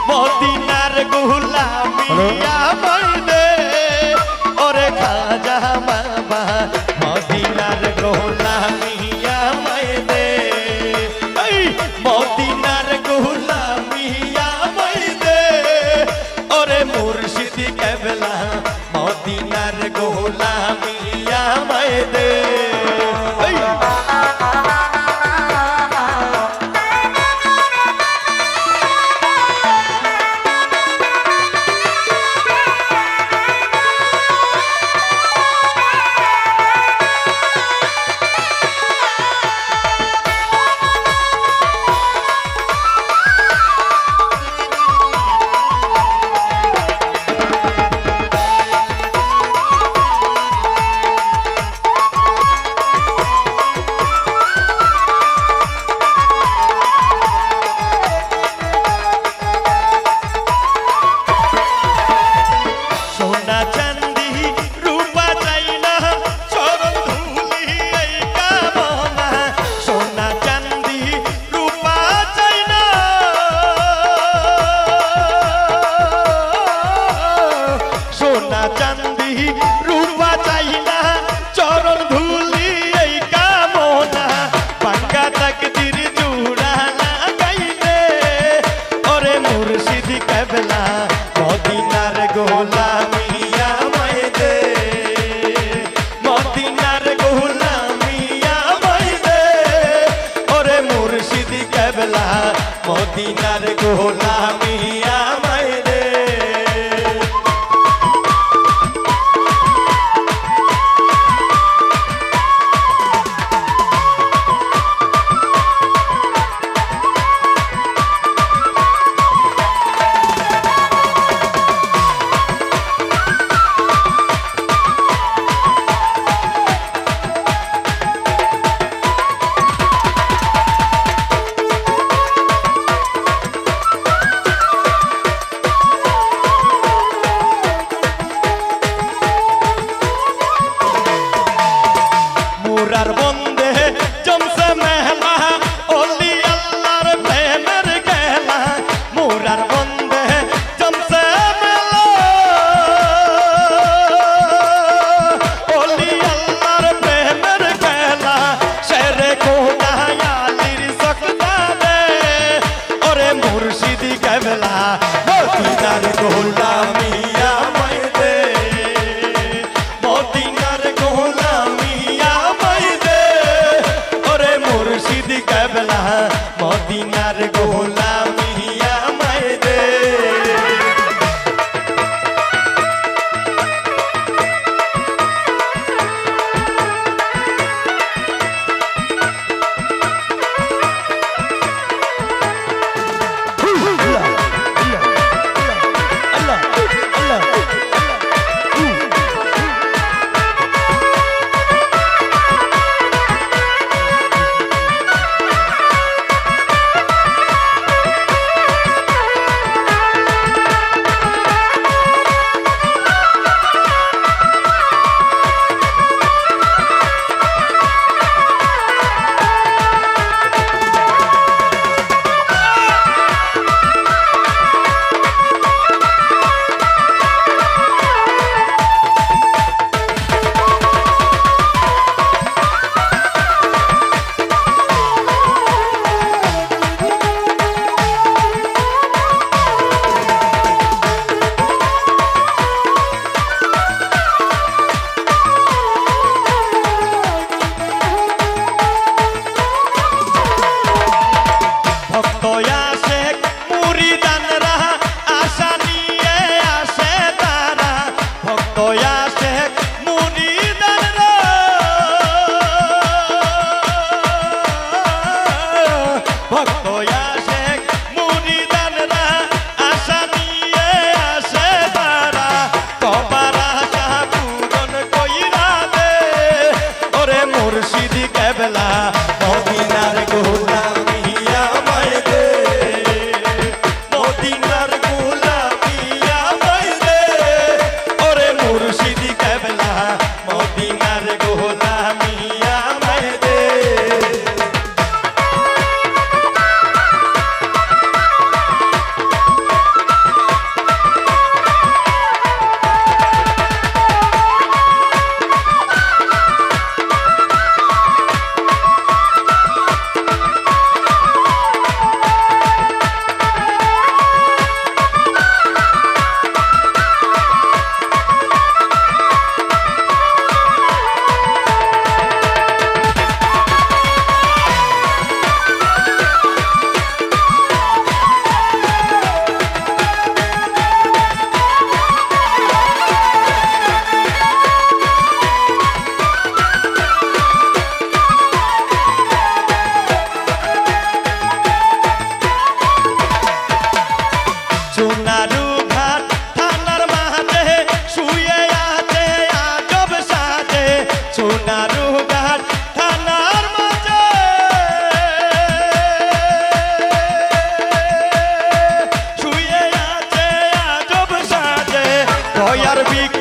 মদিনার গোলামিয়া মইদে ওরে খাজা বাবা মদিনার গোলামিয়া মইদে এই মদিনার গোলামিয়া মইদে ওরে মুর্শিদ কেবলা মদিনার গোলামিয়া মইদে মদিনার গোলামিয়া মইদে মুরার বন্দে জমছে মেহলা ওলি আল্লাহর প্রেমের খেলা মুরার বন্দে জমছে মেলা ওলি আল্লাহর প্রেমের খেলা শেরে কোনায়ালির সকদারে ওরে মুর্শিদ কেবলা মদিনার গোলামিয়া মইদে মদিনার গোলামিয়া মুর্শিদ কেবলা মদিনার গোলামিয়া মইদে মুর্শিদ কেবলা মদিনার গোলামিয়া মইদে মদিনার গোলামিয়া মইদে ওরে মুর্শিদ কেবলা মদিনার গোলামিয়া মইদে সোনারু ঘাট থানার মাঝে শুয়ে আছে আজব সাজে সোনারু ঘাট থানার মাঝে শুয়ে আছে আজব সাজে ভয়ার বিক